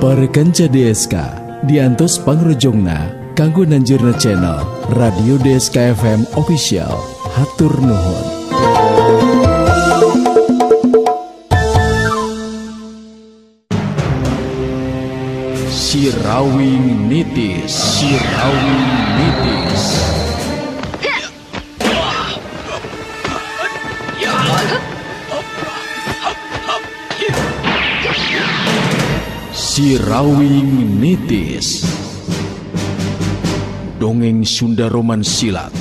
Para kanca DSK diantos pangrojongna kanggo nanjurna channel Radio DSK FM Official. Hatur nuhun. Sirawing nitis, sirawing nitis. Sirawing nitis. Dongeng Sunda Roman Silat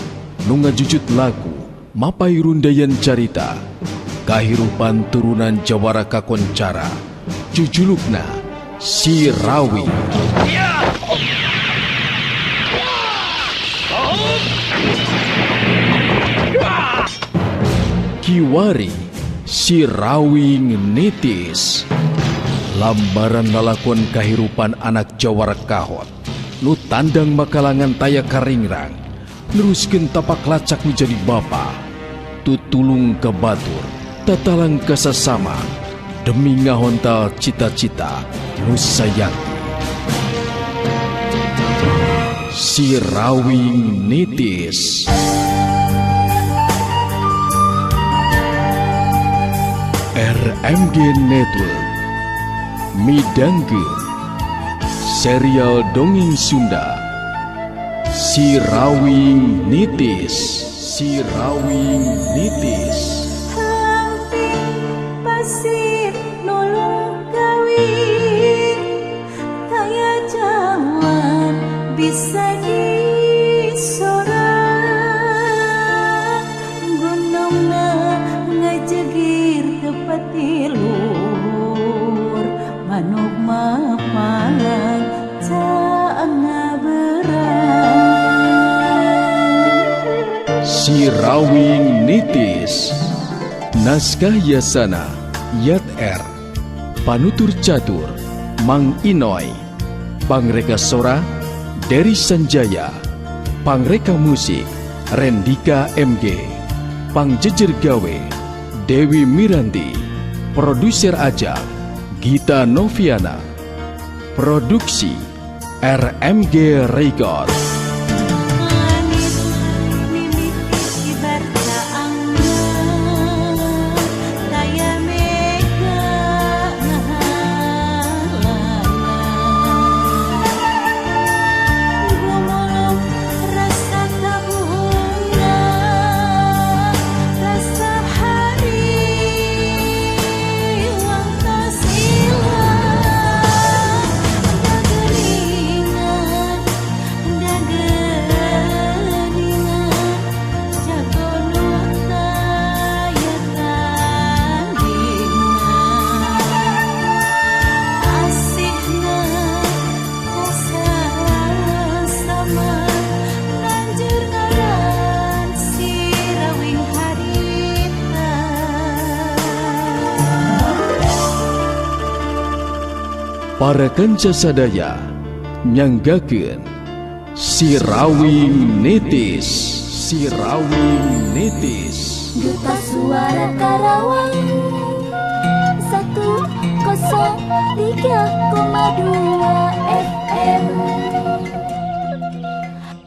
nu ngajujut lagu mapai rundayan carita kahirupan turunan Jawara kakoncara jujulukna Sirawi. Kiwari Sirawing nitis. Lambaran lalakon kahirupan anak Jawara kahot nu tandang makalangan taya karingrang neruskeun tapak lacak menjadi bapa tutulung ke batur tatalang ke sesama demi ngahontal cita-cita nu sayanti. Sirawing nitis. RMG Network midangkeun serial dongeng Sunda Sirawing nitis. Sirawing nitis. Pasir nulung kawin taya jawan bisa disorang gunungna ngajegir tepat tilur manuk mapalang caang ngaberang. Sirawing nitis. Naskah Yasana Yat R. Panutur catur Mang Inoy. Pangreka sora Dery Sanjaya. Pangreka musik Rendika MG. Pangjejer gawe Dewi Miranti. Produser ajang Gita Noviana. Produksi RMG Record. Para kanca sadaya nyanggakeun Sirawing nitis. Sirawing nitis. Duta Suara Karawang 103,2 FM.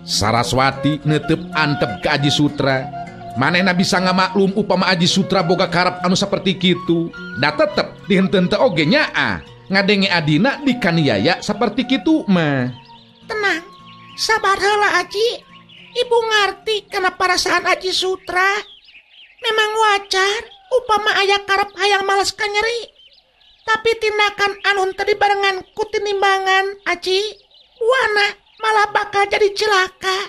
Saraswati netep antep ke Aji Sutra. Manehna bisa ngamaklum upama Aji Sutra boga karep anu saperti kitu. Da tetep dihenteu teu oge nyaa. Ngadenge adina dikaniaya seperti kitu mah. Tenang, sabar heula Aji. Ibu ngarti kana perasaan Aji Sutra. Memang wajar upama aya karep hayang males kanyeri. Tapi tindakan anu teu dibarengan ku tinimbangan Aji, buana malah bakal jadi cilaka.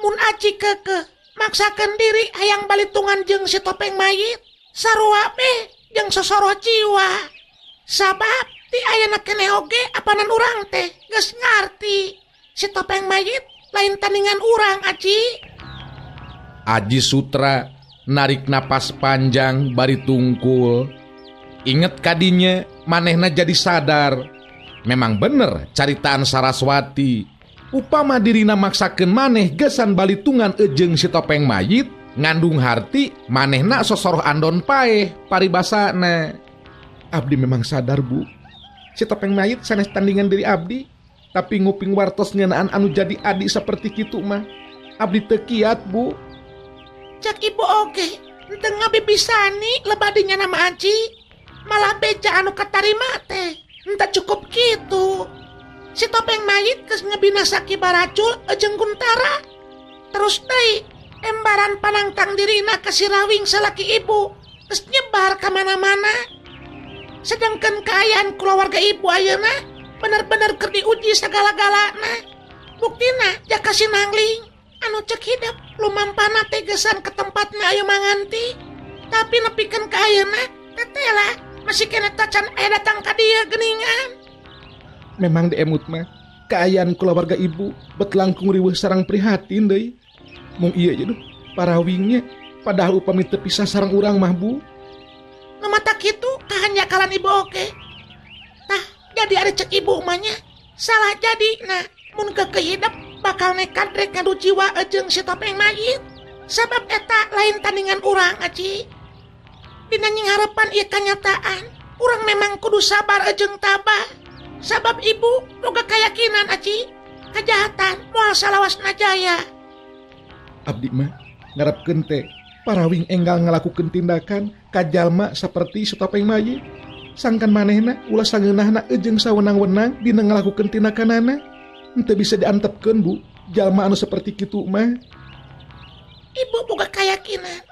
Mun Aji kekeh maksakeun diri hayang balitungan jeung si topeng mayit, sarua beh jeung sosoro jiwa. Sabab ti ayana keneh oge apanan urang teh geus ngarti si topeng mayit lain tandingan urang Aji. Aji Sutra narik napas panjang bari tungkul. Inget kadinya manehna jadi sadar. Memang bener caritaan Saraswati. Upama dirina maksakeun maneh gesan balitungan ejeng si topeng mayit, ngandung harti manehna sosoroh andon paeh paribasana. Abdi memang sadar, Bu. si topeng mayit sanes tandingan dari abdi, tapi nguping wartos ngeunaan anu jadi adi seperti kitu mah abdi teu kiat Bu. Cak ibu oge henteu ngabibisani lebadinya nama Aji, malah beja anu katarima teh henteu cukup gitu. Si topeng mayit geus ngebinasaki Baracul jeung Guntara. Terus deui embaran panangtang dirina ka si Rawing salaki ibu geus nyebar ka mana-mana. Sedangkan kaayaan keluarga ibu ayeuna bener-bener keur diuji sagala-galana. Buktina jaka si Nangling anu cek hidup lumampana tegesan ke tempatna ayeuna manganti, tapi nepikeun ka ayeuna tetela masih kena tacan aya datang ka dieu geuningan. Memang diemut mah kaayaan keluarga ibu bet langkung riweuh sareng prihatin deui. Mung ieu je parawingnya padahal upami teu pisah sareng urang mah Bu. Nu mata kitu kahanyakalan ibu oge. Tah jadi ari cek ibu umanya salah jadi nah mun kekehidap bakal nekat rek ngadu jiwa jeung si topeng mayit. Sabab eta lain tandingan urang Aji. Dina nying harepan ieu kanyataan, urang memang kudu sabar jeung tabah. Sabab ibu boga kayakinan Aji, kajahatan moal salawasna jaya. Abdi mah ngarepkeun teh parawing enggal ngalakukeun tindakan ka jalma saperti si topeng mayit. Sangkan manehna ulah sangeunahna jeung sawenang-wenang dina ngalakukeun tindakanana. Henteu bisa diantepkeun Bu, jalma anu saperti kitu mah. Ibu boga kayakinan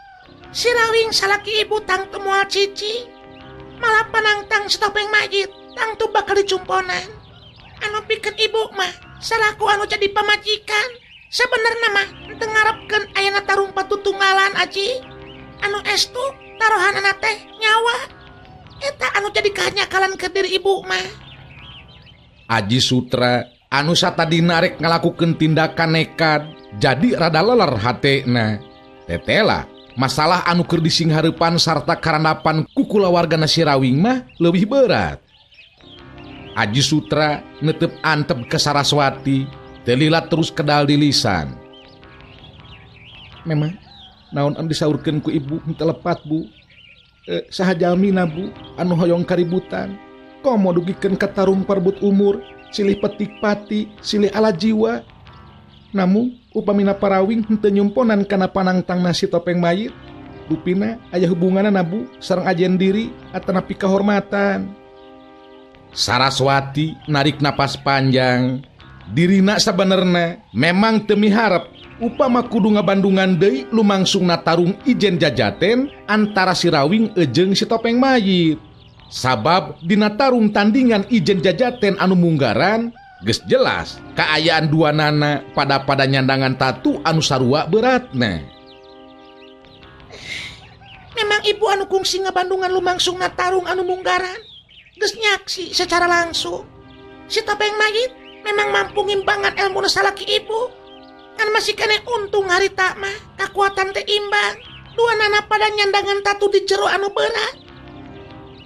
si Rawing salaki ibu tang teu moal cici, malah panangtang si topeng mayit tang tu bakal dicumponan. Anu pikeun ibu mah salaku anu jadi pamajikan. Sebenarnya mah henteu ngarepkeun ayana tarung patutunggalan Aji. Anu estu tarohanana teh nyawa. Eta anu jadi kahanyakalan ke diri ibu mah. Aji Sutra anu satadina rek ngalakukeun tindakan nekat jadi rada leler hatena. Tetela masalah anu keur disinghareupan sarta karandapan ku kulawargana si Rawing mah leuwih berat. Aji Sutra netep antep ke Saraswati, telilat terus kedal di lisan. Memang naon anu disaurkeun ku ibu henteu lepat Bu. Saha jalmina Bu anu hoyong kaributan, komo dugikeun ka tarung parbut umur, silih petik pati, silih ala jiwa. Namun upamina parawing henteu nyumponan kana panangtangna si topeng mayit, rupina aya hubunganna Bu sareng ajen diri atanapi kahormatan. Saraswati narik napas panjang. Dirina sabenerna memang teu miharep upama kudu ngabandungan deui lumangsungna tarung ijen jajaten antara si Rawing jeung si topeng mayit. Sabab dina tarung tandingan ijen jajaten anu munggaran geus jelas kaayaan duanana pada nyandangan tatu anu sarua beratna. Memang ibu anu kungsi ngabandungan lumangsungna tarung anu munggaran geus nyaksi secara langsung. Si topeng mayit memang mampu ngimbangan ilmu salaki ibu. Kan masih kene untung harita mah kakuatan teh imbang. Duanana pada nyandangan tatu di jero anu berat.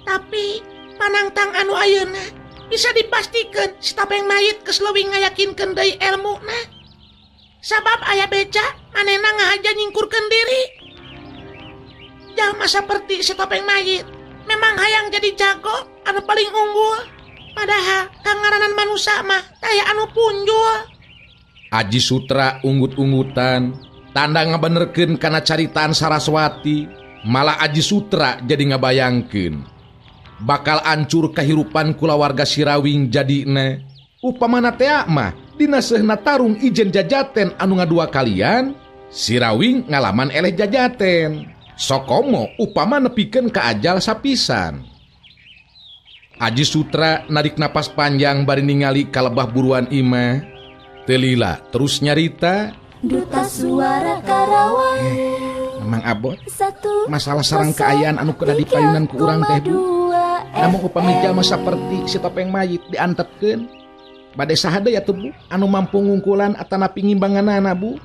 Tapi panangtang anu ayeuna bisa dipastikan si topeng mayit geus leuwih ngayakinkeun deui ilmuna. Sabab aya beja manehna ngahaja nyingkurkeun diri. Jalma saperti si topeng mayit memang hayang jadi jago anu paling unggul. Padahal kangaranan manusia mah taya anu punjul. Aji Sutra unggut-unggutan tanda ngabenerkeun kana caritaan Saraswati. Malah Aji Sutra jadi ngabayangkeun bakal ancur kahirupan kulawarga si Rawing jadina upamana teh mah dina seunna tarung ijen jajaten anu ngadua kalian si Rawing ngalaman eleh jajaten. Sokomo upama nepikeun ka ajal sapisan. Aji Sutra narik napas panjang bari ningali kalebah buruan imah. Telila terus nyarita. Duta Suara Karawang. Memang abot Satu masalah sareng kaayaan anu kuda dipayunan ku urang teh Bu. Namun upami jalma saperti si topeng mayit diantepkeun bade saha deui atuh Bu anu mampu ngungkulan atanapi ngimbanganana Bu.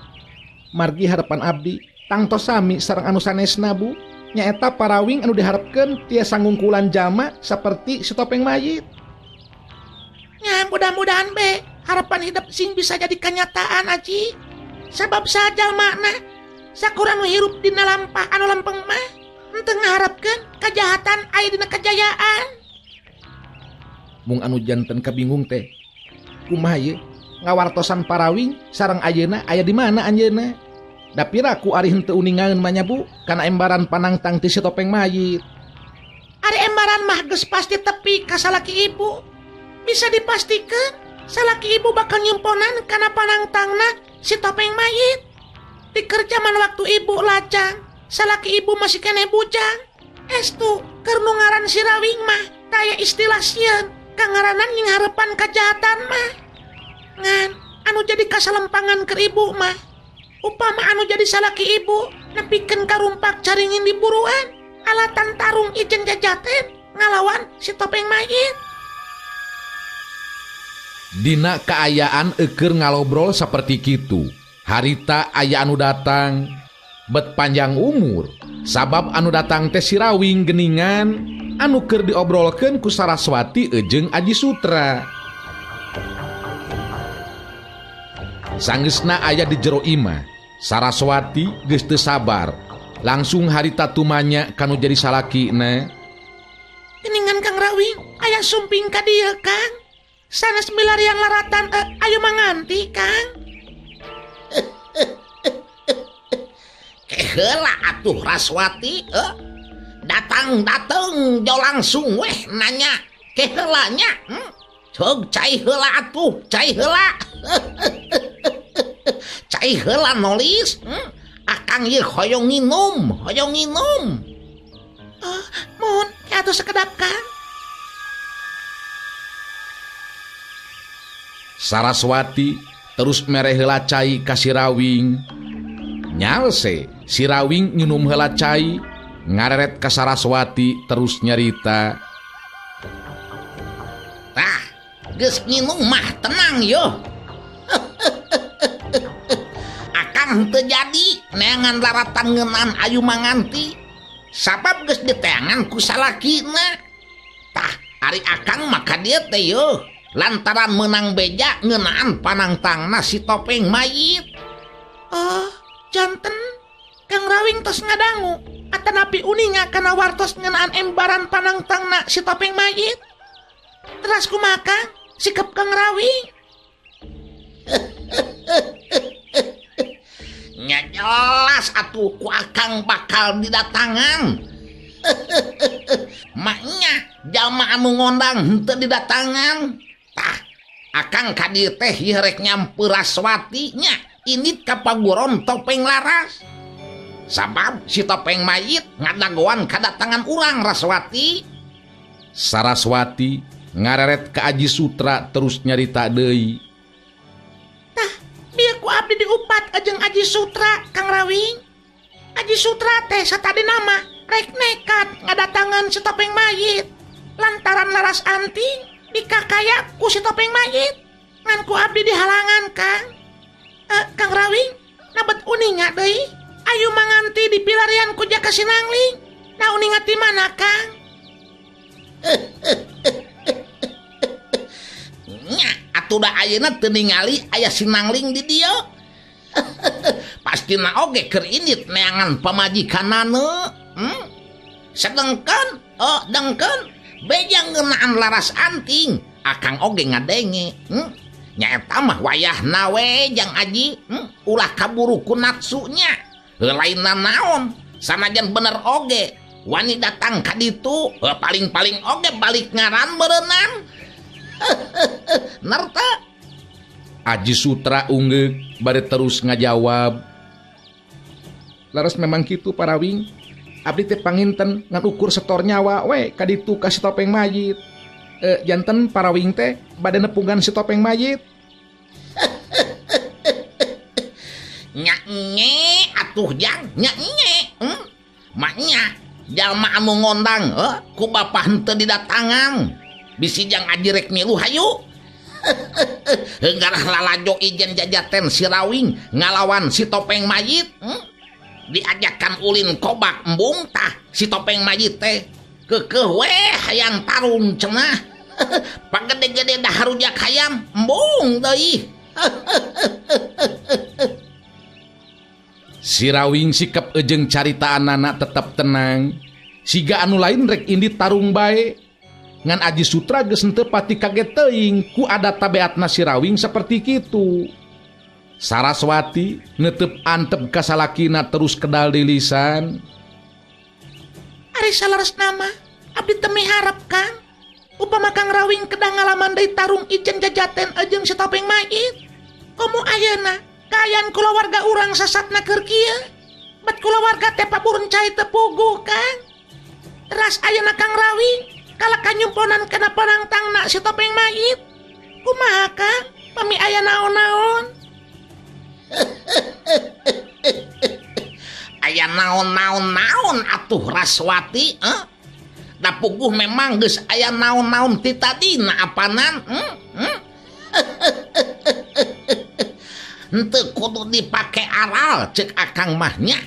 Margi harapan abdi tangtos sami sareng anu sanesna Bu. Nyaeta parawing anu diharapkeun tiasa ngungkulan jalma saperti si topeng mayit. Ya mudah-mudahan be harapan hidup sing bisa jadi kenyataan Aji. Sabab saja makna sakur anu hirup dina lampah anu lempeng mah henteu ngaharapkeun kajahatan aya dina kejayaan. mung anu janten kabingung teh. Kumaha ye? Ngawartosan Parawing sareng ayeuna aya di mana anjeunna? Da pira ku ari henteu uningaeun mah nya Bu kana embaran panangtang ti si Topeng Mayit. Ari embaran mah geus pasti tepi ka salaki ibu. Bisa dipastikan salaki ibu bakal nyumponan kana panangtangna si Topeng Mayit. Di kerjaman waktu ibu lajang, salaki ibu masih kene bujang. Estu keur nu ngaran si Rawing mah taya istilah sieun kangaranan nying harepan kajahatan mah. Ngan anu jadi kasalempangan keur ibu mah upama anu jadi salaki ibu nepikeun karumpak caringin di buruan alatan tarung ijen jajaten ngalawan si Topeng Mayit. Dina kaayaan eukeur ngalobrol saperti kitu. Harita aya anu datang bet panjang umur sabab anu datang teh si Rawing geningan anu keur diobrolkeun ku Saraswati jeung Aji Sutra. Sanggeusna aya di jero imah, Saraswati geus teu sabar, langsung harita tumanya kanu jadi salakina. Geningan Kang Rawing aya sumping ka dieu Kang. Sanes milarian laratan ayo manganti Kang. Heula atuh Raswati, datang jo langsung weh nanya keheulanya. Cog cai heula atuh, cai heula. Cai heula nulis. Akang ieu hoyong nginum. Mun atuh sakedap Kang. Saraswati terus mere heula cai ka si Rawing. Nyalse si Rawing nginum heula cai, ngareret ka Saraswati terus nyarita. Tah, geus nginum mah tenang yo. Akang teu jadi neangan laratan ngeunaan ayu manganti. Sabab geus diteangan ku salakina. Tah, ari akang maka dieu teh yo. Lantaran menang beja ngeunaan panangtangna si Topeng Mayit. Janten Kang Rawing tos ngadangu atanapi uninga kana wartos ngeunaan embaran panangtangna si Topeng Mayit. Teras kumaha Kang sikep Kang Rawing? Nya jelas atuh ku akang bakal didatangan. Maknya jalma anu ngondang henteu didatangan. Tah, akang ka dieu teh rek nyamper Raswati nya init ka paguron Topeng Laras. Sabab si Topeng Mayit ngadagoan kadatangan urang Raswati. Saraswati ngareret ka Aji Sutra terus nyarita deui. Tah, bieu ku abdi diupat jeung Aji Sutra Kang Rawing. Aji Sutra teh satadi nama rek nekat ngadatangan si Topeng Mayit lantaran laras anting dikakayak ku si Topeng Mayit. Ngan ku abdi dihalangan Kang. Kang Rawing nabet uninga deui ayu manganti di pilarian ku Jaka Sinangling. Na uninga ti mana Kang? Nya atuh da ayeuna teu ningali aya Sinangling di dieu. Pastina oge keur init neangan pamajikanana. Sedengkeun dengkeun beja ngeunaan laras anting akang oge ngadenge. Nyaeta mah wayahna we Jang Aji, ulah kaburu ku nafsunya. Lainna naon, sanajan bener oge wani datang ka ditu, paling-paling oge balik ngaran berenang. Nerta Aji Sutra ungeuk bari terus ngajawab. Laras memang kitu Parawing. Abdi teh panginten ngan ukur setor nyawa we ka ditu ka si Topeng Mayit. Janten Parawing teh bade nepungan si Topeng Mayit. Nyak-nye atuh Jang, nyak-nye. Maknya jalma anu ngondang ku bapa henteu didatangan. Bisi Jang Aji rek milu hayu. Heunggarah lalajo ijen jajaten si Rawing ngalawan si Topeng Mayit. Diajakan ulin kobak embung tah si Topeng Mayit teh keukeuh we hayang tarung cenah. Pagede-gede dah harujak hayam embung deui. Si Rawing sikep jeung caritaanana tetep tenang. Siga anu lain rek indi tarung bae. ngan Aji Sutra geus henteu pati kaget teuing ku ada tabeatna si Rawing saperti kitu. Saraswati netep antep ka salakina terus kedal di lisan. Ari salares nama, abdi teu miharep Kang. Upama Kang Rawing kedang ngalaman deui tarung Ijen Jajaten jeung si Topeng Mayit. Komo ayeuna kaayaan kulawarga urang sasatna keur kieu. Bet kulawarga teh paburun cai teu puguh Kang. Ras ayeuna Kang Rawing kalaka nyumponan kana panangtangna si Topeng Mayit. Kumaha Kang? Pami aya naon-naon? Aya naon-naon atuh Raswati, da puguh memang geus aya naon-naon ti tadina apanan? Henteu kudu dipake aral ceuk akang mahnya.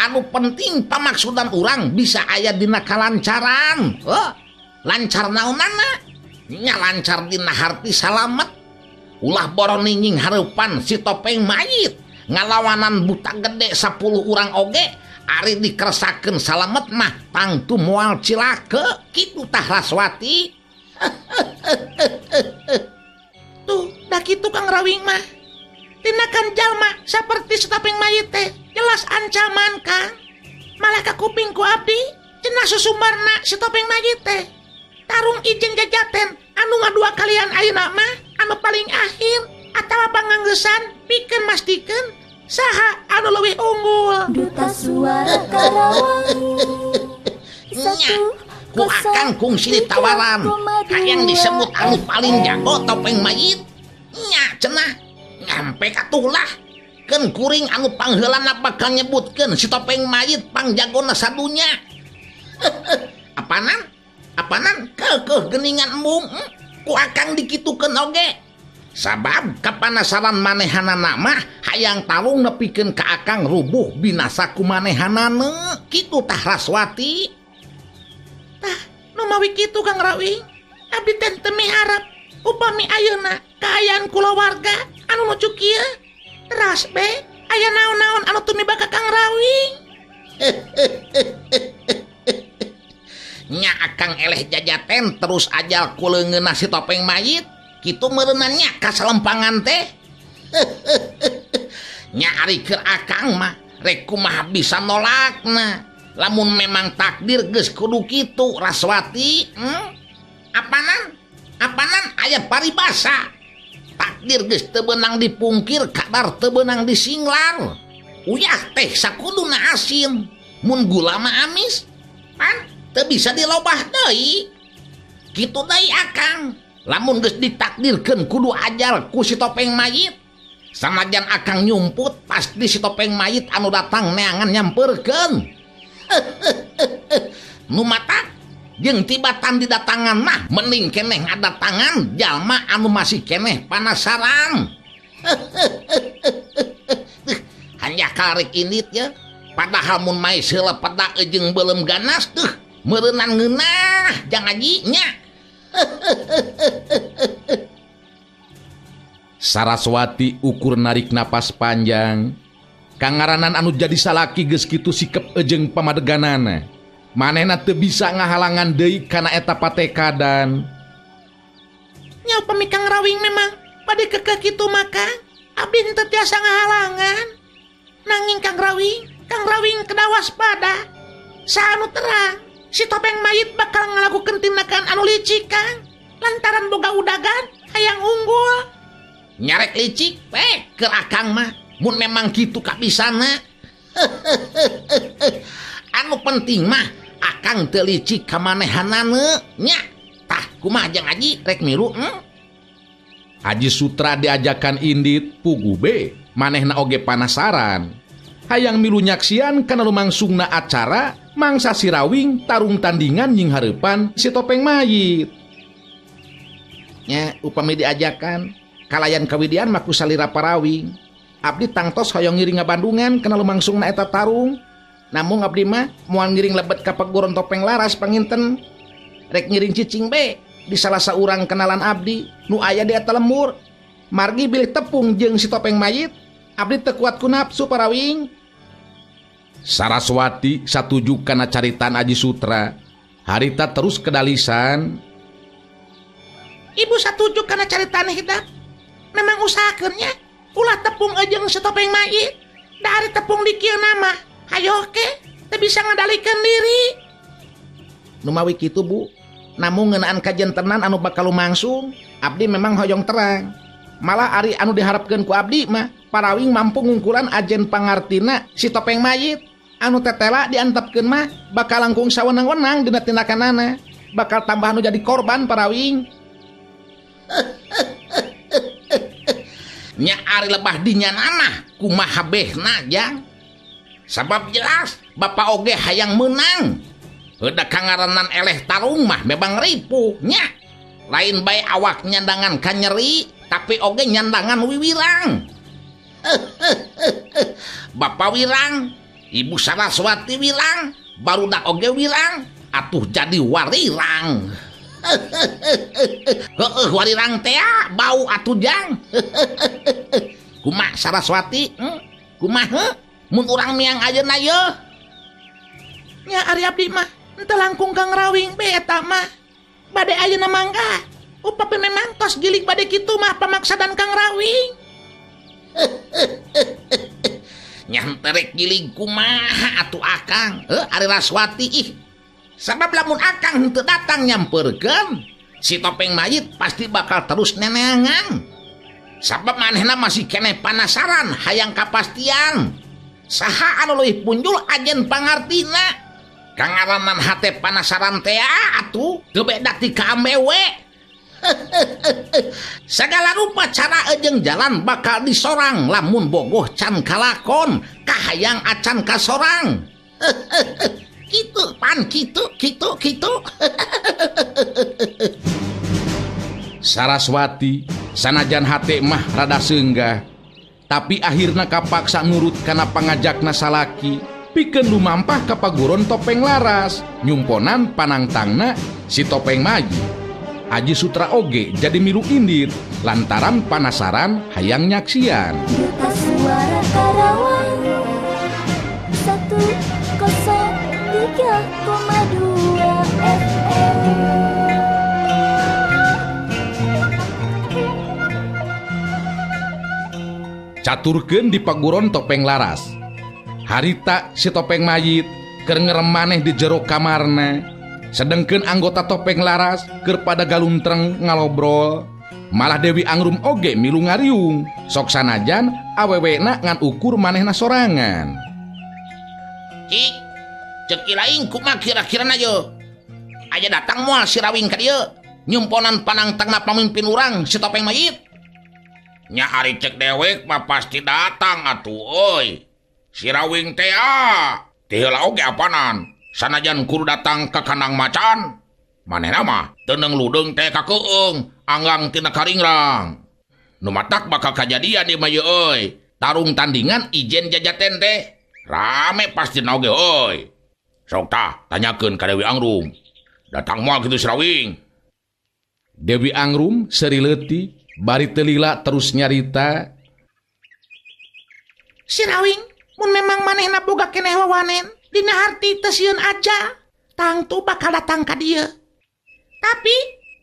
Anu penting pamaksudan urang bisa aya dina kalancaran. Lancar naonana? Nya lancar dina harti salamet. Ulah boron ninging hareupan si Topeng Mayit ngalawanan buta gede 10 urang oge ari dikeresakeun salamet mah tangtu moal cilaka kitu tah Raswati. Tuh, dah kitu Kang Rawing mah. Tindakan jalma saperti si Topeng Mayit teh jelas ancaman Kang. Malah ka kupingku abdi cenah susumbarna si Topeng Mayit teh tarung Ijen Jajaten anu ngadua kalian ayeuna mah anu paling akhir atawa panganggesan pikeun mastikeun saha anu leuwih unggul. Duta Suara Karawang. Nya, ku akang kungsi ditawaran hayang disebut anu paling jago Topeng Mayit. Nya cenah nyampe katulah keun kuring anu pangheulana bakal nyebutkeun si Topeng Mayit pangjagona sadunya. Apanan keukeuh geuningan embung ku akang dikitukeun oge. Sabab kapanasaran manehanana mah hayang tarung nepikeun ka akang rubuh binasa ku manehanana kitu tah Raswati. Tah, nu mawi kitu Kang Rawing, abdi teh teu miharep upami ayeuna kaayaan kulawarga anu nuju kieu. Ras be, aya naon-naon anu tumiba ka Kang Rawing. Nya akang eleh Jajaten terus ajal ku leungeunna si Topeng Mayit kitu meureunannya ka salempangan teh. Nya ari keur akang mah rek kumaha bisa nolakna lamun memang takdir geus kudu kitu Raswati. Apanan aya paribasa takdir geus teu beunang dipungkir kadar teu beunang disinglar. Uyah teh sakuduna asin mun gula mah amis pan teu bisa dilobah deui. Kitu deui akang lamun geus ditakdirkeun kudu ajal ku si Topeng Mayit sanajan akang nyumput pasti si Topeng Mayit anu datang neangan nyampeurkeun. Nu mata jeung tibatan didatangan mah mending keneh ngadatangan jalma anu masih keneh panasaran. Hanya karek indit ya padahal mun mae seula pada jeung beuleum ganas teuh meureunan ngeunah jang aji nya. Saraswati ukur narik napas panjang. Kangaranan anu jadi salaki geus kitu sikep jeung pamadeganana. Manehna teu bisa ngahalangan deui kana eta patekadan. Nya upami Kang Rawing memang bade keukeuh kitu mah Kang, abdi teu tiasa ngahalangan. Nanging Kang Rawing kedah waspada. Saanu terang si Topeng Mayit bakal ngalakukeun tindakan anu licik Kang lantaran boga udagan hayang unggul. Nyarek licik keur akang mah mun memang kitu kabisana. Anu penting mah akang teu licik ka manehanana nya. Tah kumaha jang aji rek milu. Aji Sutra diajakan indit pugu be manehna oge panasaran hayang milu nyaksian kana lumangsungna acara mangsa si Rawing tarung tandingan nying hareupan si Topeng Mayit. Nya upami diajakan kalayan kawidian mah ku salira Parawing abdi tangtos hoyong ngiring ngabandungan kana lumangsungna eta tarung. Namun abdi mah moal ngiring lebet ka paguron Topeng Laras panginten rek ngiring cicing be di salah saurang kenalan abdi nu aya di eta lembur. Margi bilih tepung jeung si Topeng Mayit abdi teu kuat ku nafsu Parawing. Saraswati satuju kana caritan Aji Sutra. Harita terus kedalisan. Ibu setuju karena caritaan hidup. Memang usahakannya ulah tepung ejeng setopeng mayit. Dari tepung di kieu nama. Hayo ke, teu bisa ngadalikan diri. Nu mawi kitu Bu. Namun ngeunaan kajian tenan anu bakal lumangsung, abdi memang hoyong terang. Malah ari anu diharapkeun ku abdi mah parawing mampu ngungkuran ajen pangartina si topeng mayit. Anu tetela diantepkeun mah bakal langkung sawenang-wenang dina tindakanana. Bakal tambah anu jadi korban parawing. Nya ari lebah dinyanana kumaha behna jang. Sabab jelas Bapak oge hayang menang. Heuda kangaranan eleh tarung mah memang ripuh nya. Lain bae awak nyandangan ka nyeri, tapi oge nyandangan wiwirang. Bapak wirang, Ibu Saraswati wirang, barudak oge wirang, atuh jadi warirang. Heueuh warirang teh bau atuh jang. Kumaha Saraswati? Kumaha? Mun urang miang ayeuna yeuh. Nya ari abdi mah teu langkung Kang Rawing be eta mah. Bade ayeuna mangga. Upami memang tos gilig bade kitu mah pamaksadan Kang Rawing. Nyanterek gilig kumaha atuh Akang? Ari Raswati ih. Sabab lamun Akang henteu datang nyamperkeun, si topeng mayit pasti bakal terus neneangan. Sabab manehna masih keneh panasaran hayang kapastian. Saha anu leuwih punjul ajen pangartina? Kangaranan hate panasaran teh atuh teu beda ti ka amewe. Segala rupa cara ejeng jalan bakal disorang lamun bogoh can kalakon kahayang acan kasorang. Kitu pan kitu. Saraswati sanajan hate mah rada seunggah, tapi akhirna kapaksa nurut kana pangajakna salaki pikeun lumampah ka paguron topeng laras nyumponan panangtangna si topeng mayit. Aji Sutra oge jadi milu indit lantaran panasaran hayang nyaksian. Duta Suara Karawang 103,2 FM. Caturkeun di paguron topeng laras. Harita si topeng mayit keur ngerem maneh di jero kamarna. Sedengkeun anggota topeng laras keur pada galuntreng ngalobrol. Malah Dewi Angrum oge milu ngariung. Sok sanajan awewena ngan ukur manehna sorangan. Cik, cek ilaing kumaha kira-kirana yeuh. Aya datang moal si Rawing ka dieu. Nyumponan panangtangna pamimpin urang si topeng mayit. Nya ari cek dewek mah pasti datang atuh euy. Si Rawing teh teh heula oge apanan. Sanajan kudu datang ka kandang macan. Manehna mah teu neungludeung teh ka keueung, anggang tina karingrang. Nu matak bakal kajadian ieu mah euy. Tarung tandingan ijen jajaten teh. Rame pasti oge euy. Sok tah tanyakeun ka Dewi Angrum. Datang moal kitu si Rawing. Dewi Angrum seuri leutik bari teu lila terus nyarita. Si Rawing, mun memang manehna boga keneh wawanen, dina harti teu sieun aja, tangtu bakal datang ka dieu. Tapi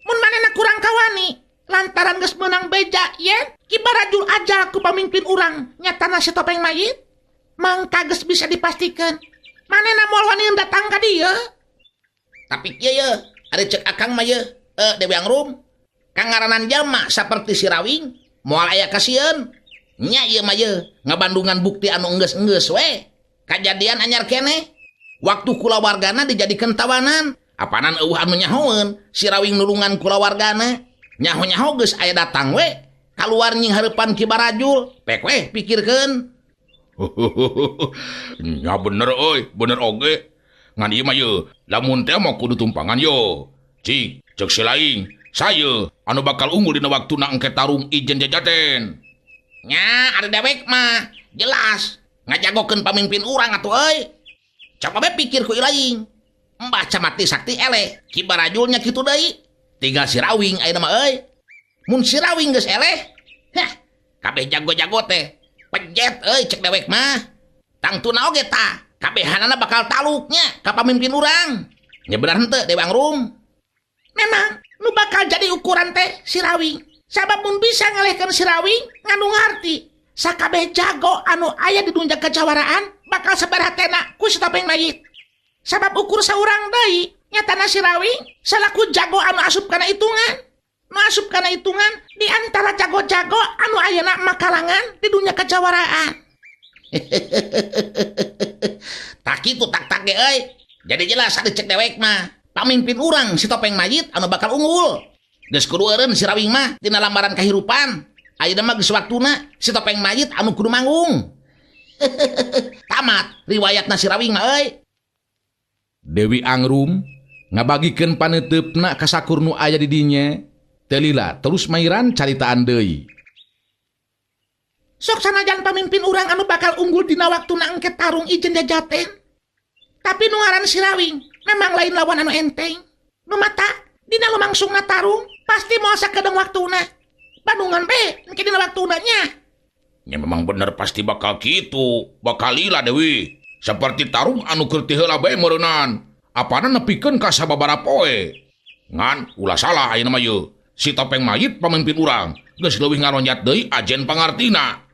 mun manehna kurang kawani, lantaran geus meunang beja yen kibarajul aja ku pamimpin urang nyatana si topeng mayit, mangka geus bisa dipastikeun manehna moal wani datang ka dieu. Tapi kieu yeuh, ari cek Akang mah yeuh, Dewi Angrum, kangaranan jalma saperti si Rawing moal aya kasieun. Nya ieu mah yeuh ngabandungan bukti anu enggeus-enggeus we. Kajadian anyar keneh. Waktu kulawargana dijadikeun tawanan, apanan eueuh anu nyahoeun si Rawing nulungan kulawargana. Nyaho-nyaho geus aya datang we kaluar nying hareupan Ki Barajul. Pek we pikirkeun. Ya bener euy, bener oge. Ngan ieu mah yeuh, lamun teh mah kudu tumpangan yo. Cik, cek si laing, saya anu bakal unggul dina waktuna engke tarung ijen jajaten. Nya ari dewek mah jelas ngajagokeun pamimpin urang atuh euy. Coba be pikir ku ilaing. Mbah Camati Sakti eleh, Ki Barajulnya kitu deui. Tinggal si Rawing ayeuna mah euy. Mun si Rawing geus eleh, kabeh jago-jago teh pejet euy cek dewek mah. Tangtuna oge tah, kabehanana bakal taluknya ka pamimpin urang. Nya bener henteu Dewi Angrum? Memang nu bakal jadi ukuran teh si Rawing. Sabab mun bisa ngalehkeun si Rawing nganu ngarti sakabeh jago anu aya di dunia kejawaraan bakal sebarhatena ku si Topeng Mayit. Sabab ukur saurang deui nyatana si Rawing salaku jago anu asup kana hitungan. Nu asup kana hitungan di antara jago-jago anu ayeuna makalangan di dunia kejawaraan. Tak kitu tak euy. Jadi jelas ada cek dewek mah pamimpin urang si Topeng Mayit anu bakal unggul. Geus kudu eureun si Rawing mah tina lambaran kahirupan. Ayeuna mah geus waktuna si Topeng Mayit anu kudu manggung. Tamat riwayatna si Rawing mah euy. Dewi Angrum ngabagikeun paneuteup ka sakur nu aya di dinya. Telila terus mairan caritaan deui. Sok sanajan pamimpin urang anu bakal unggul dina waktuna engke tarung ijen jajaten. Tapi nu ngaran si Rawing memang lain lawan anu enteng. Nu mata dina lumangsungna tarung pasti moal sakedeung waktuna. Bandungan be engke dina waktuna nya. Ya memang bener pasti bakal gitu. Bakal lila Dewi. Seperti tarung anu keur ti heula bae meureunan. Apana nepikeun ka sababaraha poe. Ngan ulah salah ayeuna mah yeuh. Si Topeng Mayit pamimpin urang geus leuwih ngaronyat deui ajen pangartina.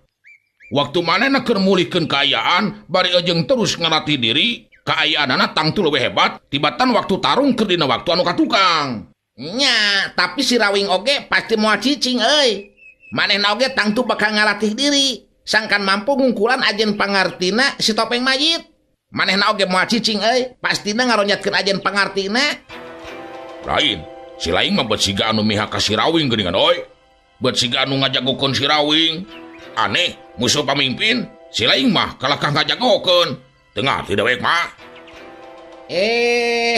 Waktu manehna keur mulihkeun kaayaan bari ejeng terus ngalatih diri, kaayaanana tangtu leuwih hebat tibatan waktu tarung keur dina waktu anu katukang. Nya, tapi si Rawing oge pasti moal cicing euy. Manehna oge tangtu bakal ngalatih diri, sangkan mampu ngungkulan ajen pangartina si Topeng Mayit. Manehna oge moal cicing euy, pastina ngaronyatkeun ajen pangartina. Lain. Si laing mah bet siga anu mihak ka si Rawing geuningan oi. Bet siga anu ngajagokeun si Rawing. Aneh, musuh pamimpin, si laing mah kalahkah ngajagokeun. Teu ngarti dewek mah.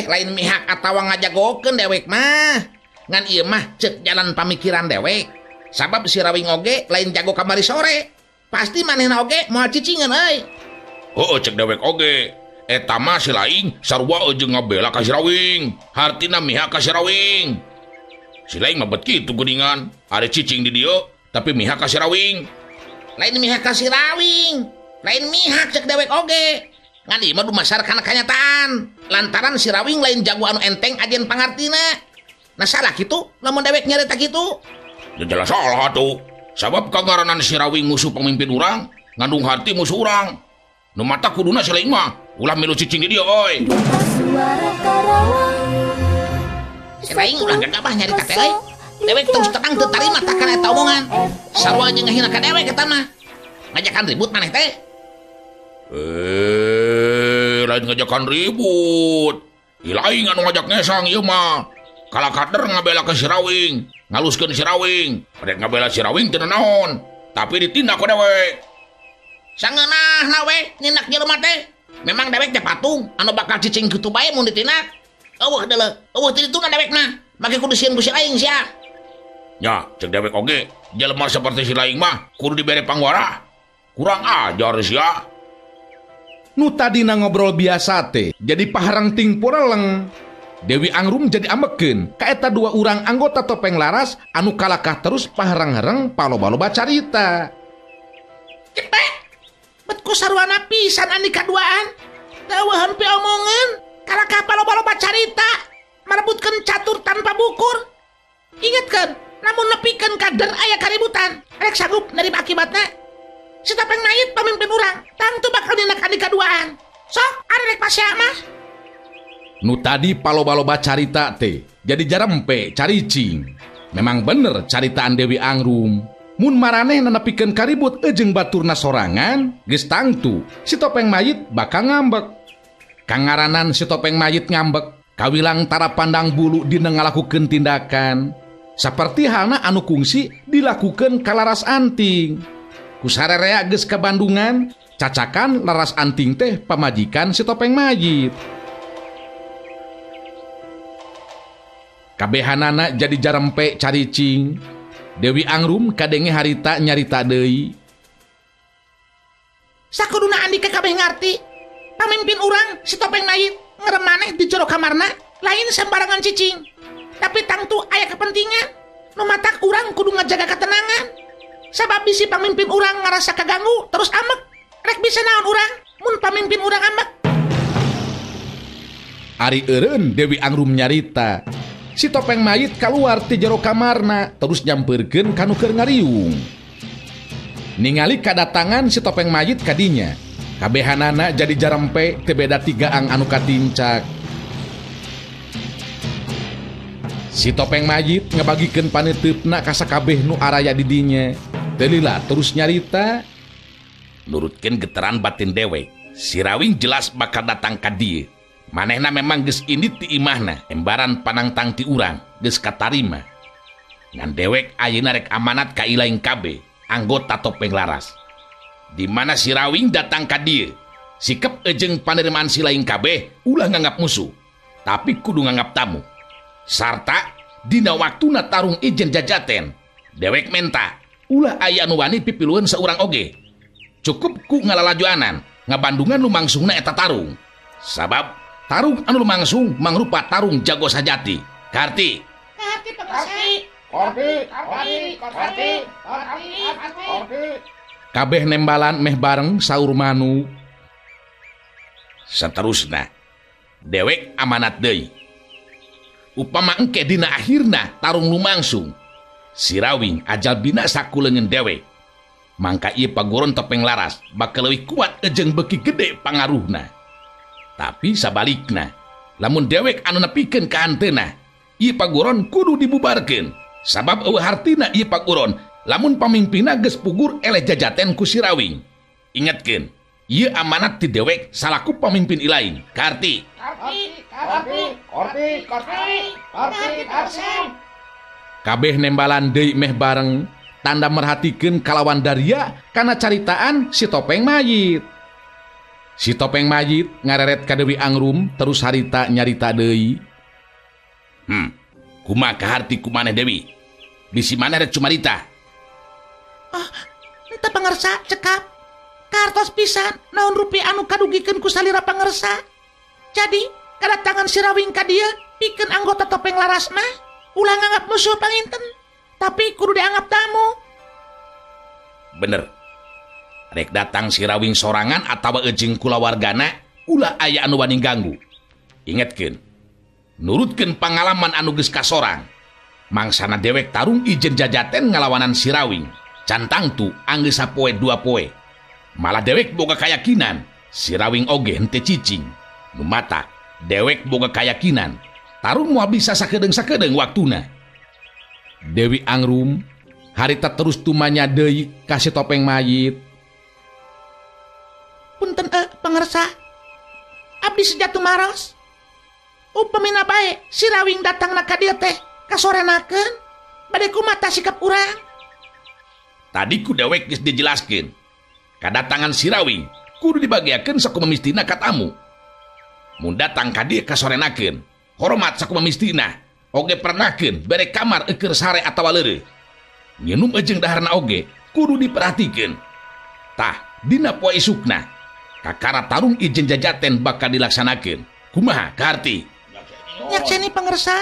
Lain mihak atawa ngajagokeun dewek mah. Ngan ieu mah ceuk jalan pamikiran dewek. Sabab si Rawing oge lain jago kamari sore. Pasti manehna oge moal cicingan euy. Heueuh cek dewek oge. Eta mah si laing sarua ejeng ngabela ka si Rawing. Hartina mihak ka si Rawing. Si laing mah bet kitu geuningan. Are cicing di dieu tapi mihak ka si Rawing. Lain mihak ka si Rawing. Lain mihak cek dewek oge. Ngan ieu mah dumasar kana kanyataan. Lantaran si Rawing lain jago anu enteng ajen pangartina. Nah salah kitu lamun dewek nyarita kitu. Ya jelas salah atuh. Sabab kangaranan si Rawing musuh pemimpin urang, ngandung harti musuh urang. Nu mata kuduna si laing mah ulah milu cicing di dieu oi. Suara Karawang. Si laing ulah gagabah nyarita teh euy. Dewek terus tenang teu tarima takana eta omongan. Sarua jeung ngahina ka dewek eta mah. Ngajakan ribut maneh teh. Lain ngajakan ribut. Ilaing anu ngajak ngesang ieu mah. Kala kader ngabela ke si Rawing, ngaluskeun si Rawing. Padahal ngabela si Rawing teu naon, tapi ditindak ku dewek. Sangeunahna we nindak jelema teh. Memang dewek teh patung anu bakal cicing kitu bae mun ditindak. Eueuh deuleu, eueuh ti dituna dewek mah. Make kudu sieun ku si laing sia. Nya, cek dewek oge, jelema seperti si laing mah kudu dibere panggora. Kurang ajar sia. Nu tadina ngobrol biasa teh jadi paharang ting pureleng. Dewi Angrum jadi ambekeun ka eta dua urang anggota Topeng Laras anu kalakah terus paharang-hareng paloba-loba carita. Cepe, bet ku sarwana pisan andi kaduaan. Daweuhan pi omongan, kalakah paloba-loba carita, marebutkeun catur tanpa bukur. Ingatkeun, namun nepikeun kader aya kaributan, rek sanggup nerima akibatna. Si Topeng Mayit pamimpin urang, tangtu bakal nindak andi kaduaan. Sok, are rek pasya mah. Nu tadi paloba-loba carita teh jadi jarempe caricing. Memang bener caritaan Dewi Angrum. Mun maraneh nanepikeun karibut ejeng baturna sorangan, geus tangtu si Topeng Mayit bakal ngambek. Kangaranan si Topeng Mayit ngambek, kawilang tara pandang bulu dina ngalakukeun tindakan saperti halna anu kungsi dilakukeun ka Laras Anting. Ku sarerea geus ka Bandungan, cacakan Laras Anting teh pamajikan si Topeng Mayit. Kabehanana jadi jarempe caricing. Dewi Angrum kadenge harita nyarita deui. Sakuduna andi kabeh ngarti, pamimpin urang si Topeng Mayit ngerem maneh di jero kamarna lain sembarangan cicing. Tapi tangtu aya kepentingan, nu matak urang kudu ngajaga ketenangan. Sabab bisi pamimpin urang ngarasa kaganggu terus amek. Rek bisa naon urang mun pamimpin urang amek. Ari eureun Dewi Angrum nyarita. si topeng mayit keluar ti jero kamarna terus nyamperkeun kanu keur ngariung. Ningali kadatangan si topeng mayit kadinya, kabehanana jadi jarempe teu beda 3 ang anu katincak. Si topeng mayit ngebagikeun paneteupna ka sakabeh nu araya di dinya. Teu lila terus nyarita, Nurutkeun geteran batin dewek, si Rawing jelas bakal datang ka dieu. Manehna memang geus indit ti imahna, embaran panangtang ti urang, geus katarima. Ngan dewek ayeuna rek amanat ka ilaing kabeh anggota topeng laras. Di mana si Rawing datang ka dieu, sikep ejeng panerimaan si laing kabeh ulah nganggap musuh, tapi kudu nganggap tamu. Sarta dina waktuna tarung ijen jajaten, dewek menta ulah aya anu wani pipilueun saurang oge. Cukup ku ngalalajuanan ngabandungan lumangsungna eta tarung. Sabab tarung anu lumangsung mangrupa tarung jago sajati. Karti kabeh nembalan meh bareng saur Manu. Saterusna dewek amanat deui. Upama engke dina akhirna tarung lumangsung, si Rawing ajal binasa ku leungeun dewek, mangka ieu paguron topeng laras bakal leuwih kuat ejeng beuki gede pangaruhna. Tapi sabalikna, lamun dewek anu nepikeun ka hanteuna, ieu paguron kudu dibubarkeun. Sabab eueuh hartina ieu paguron lamun pamimpinna geus pugur eleh jajaten ku si Rawing. Ingetkeun, ieu amanat ti dewek salaku pamimpin ilaing. Karti Kabeh nembalan deui meh bareng tanda merhatikeun kalawan Daria kana caritaan si topeng mayit. Si topeng mayit ngareret ka Dewi Angrum terus harita nyarita deui. Kumaha kaharti kumaneh Dewi? Bisi maneh rek cumarita? Enta pangersa cekap. Kartos pisan naon rupiah anu kadugikeun ku salira pangersa. Jadi kadatangan si Rawing ka dieu pikeun anggota topeng laras mah ulah nganggap musuh panginten, tapi kudu dianggap tamu. Bener. Rek datang si Rawing sorangan atawa ejeng kulawargana ulah aya anu wani ganggu. Ingetkeun, nurutkeun pangalaman anu geus kasorang. Mangsana dewek tarung ijen jajaten ngalawanan si Rawing. Cantang tu anggeus sapoe 2 poe. Malah dewek boga kayakinan si Rawing oge henteu cicing. Nu mata dewek boga kayakinan tarung moal bisa sakedeung-sakedeung waktuna. Dewi Angrum harita terus tumanya deui ka si topeng mayit. Punten pangersa, abdi sejatu maros. Upamina bae si Rawing datangna ka dieu teh kasorenakeun bade kumata sikap urang. Tadi ku dewek geus dijelaskeun. Kadatangan si Rawing kudu dibagiakeun sakumaha mistina ka tamu. Mun datang ka dieu kasorenakeun, hormat sakumaha mistina, oge pernahkeun bere kamar eukeur sare atawa leureuh. Nginum ejeng daharna oge kudu diperhatikeun. Tah dina poe isukna kakara tarung ijen jajaten bakal dilaksanakeun. Kumaha kaharti? Nyakseni pangersa.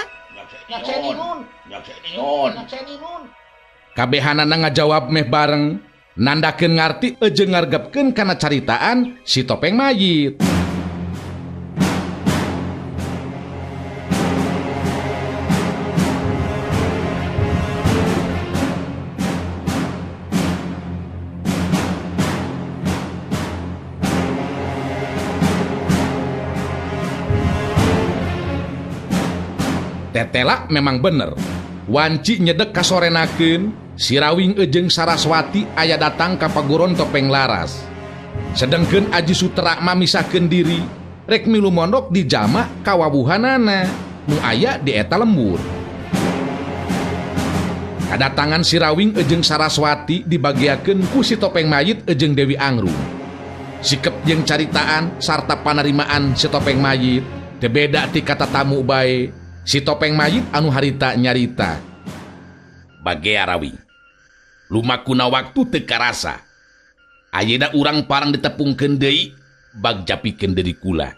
Kabehanana ngajawab meh bareng nandakeun ngarti ejeng ngargepkeun kana caritaan si topeng mayit. Tetela memang bener, wanci nyedek kasorenakeun si Rawing ejeng Saraswati aya datang ka paguron topeng laras. Sedengkeun Aji Sutra mamisahkeun diri rek milu mondok di jama kawawuhanana nu aya di eta lembur. Kadatangan si Rawing ejeng Saraswati dibagiakeun ku si topeng mayit ejeng Dewi Angrum. Sikep jeung caritaan sarta panerimaan si topeng mayit teu beda ti kata tamu bae. Si topeng mayit anu harita nyarita. Bagea Rawing, lumakuna waktu teu karasa. Ayeuna urang parang ditepungkeun deui bagja pikeun deui kula.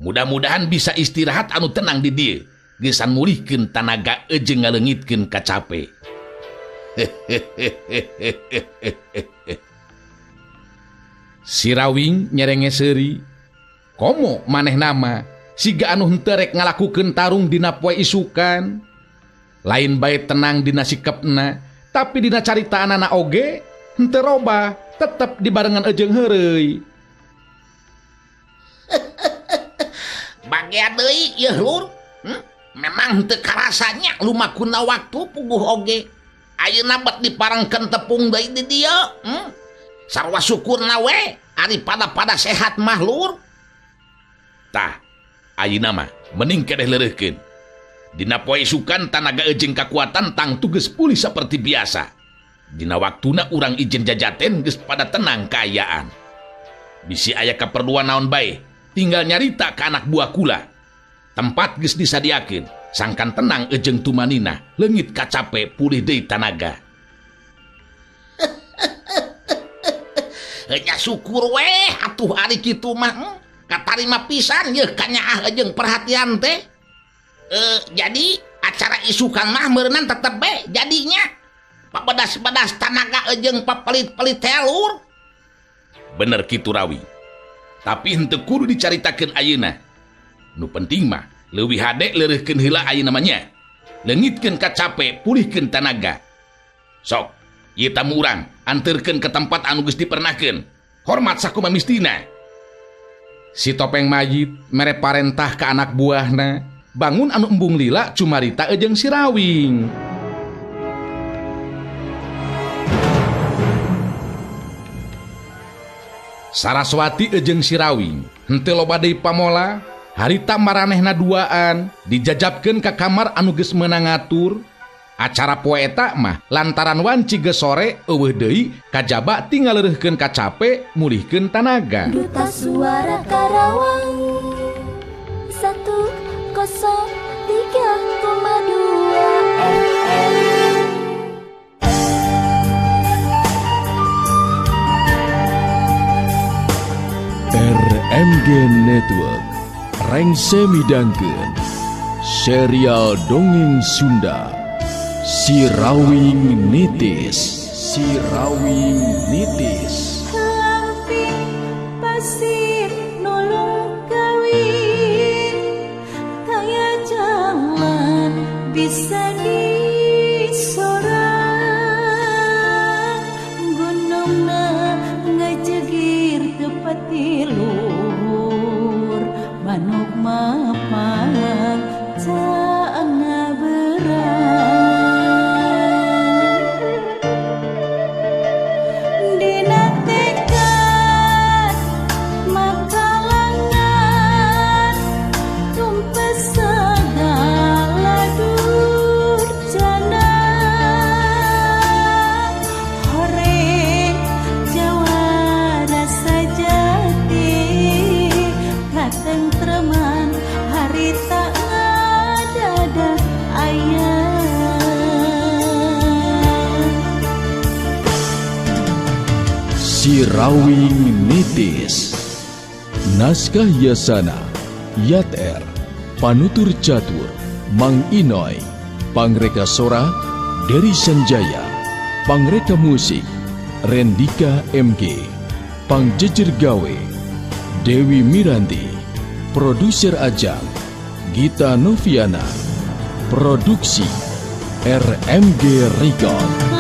Mudah-mudahan bisa istirahat anu tenang di dieu, geusan mulihkeun tanaga ejeng ngaleungitkeun ka cape. Si Rawing nyerenge seuri, komo maneh nama siga anu henteu rek ngalakukeun tarung dina poe isukan. Lain bae tenang dina sikepna, tapi dina caritaanana oge henteu robah, tetep dibarengan ejeng heureuy. Bagea deui yeuh Lur. Memang henteu karasanya lumakuna waktu puguh oge. Ayeuna bet diparengkeun tepung deui di dieu. Sarua syukurna we ari pada sehat mah Lur. Tah, ayeuna mah mending keneh leureuhkeun. Dina poe isukan tanaga ejeng kakuatan tang tugas pulih seperti biasa. Dina waktuna urang ijen jajaten geus pada tenang kaayaan. Bisi aya kaperluan naon bae, tinggal nyarita ka anak buah kula. Tempat geus disadiakeun, sangkan tenang ejeng tumanina, leungit kacape pulih deui tanaga. Nya syukur we atuh ari kitu mah. Katarima pisan yeuh kanyaah ejeng perhatian teh. Jadi acara isukan mah meureunna tetep be jadinya. Pabedas-bedas tanaga ejeng papelit-pelit teh Lur. Bener kitu Rawi. Tapi henteu kudu dicaritakeun ayeuna. Nu penting mah leuwih hade leureuhkeun heula ayeuna mah nya. Leungitkeun kacape, pulihkeun tanaga. Sok, ieu tamu urang anterkeun ke tempat anu geus dipernahkeun. Hormat sakumaha mistina. Si Topeng Majid mere parentah ka anak buahna, bangun anu embung lila cumarita ejeng si Rawing. Saraswati ejeng si Rawing henteu loba deui pamola, harita maranehna duaan dijajabkeun ka kamar anu geus meunang ngatur. Acara poe eta mah lantaran wanci geus sore eueuh deui kajaba tinggal leureuhkeun kacape, mulihkeun tanaga. Duta Suara Karawang 103,2 FM. RMG Network rengse midangkeun serial dongeng Sunda Si Rawing Nitis. Si Rawing Nitis. Lamping pasir nulung kawin, kaya jalan bisa disorang. Gunungna ngajegir tepat luhur, manuk mapang caana berang. Si Rawing Nitis. Naskah Yasana Yat R, panutur catur Mang Inoy, pangreka sora Dery Sanjaya, pangreka musik Rendika MG, pangjejer gawe Dewi Miranti, produser Ajang Gita Noviana, produksi RMG Record.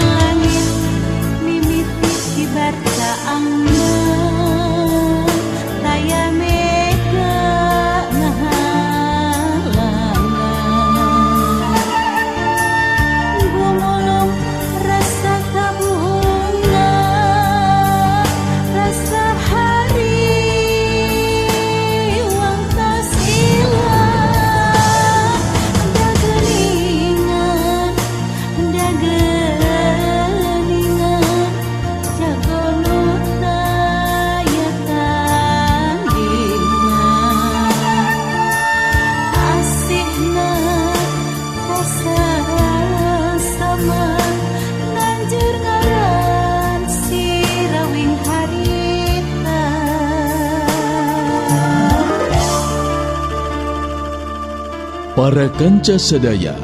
Para kanca sadaya,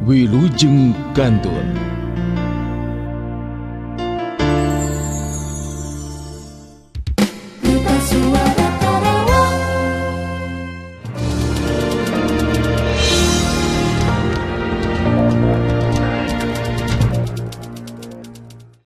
wilujeng kantun.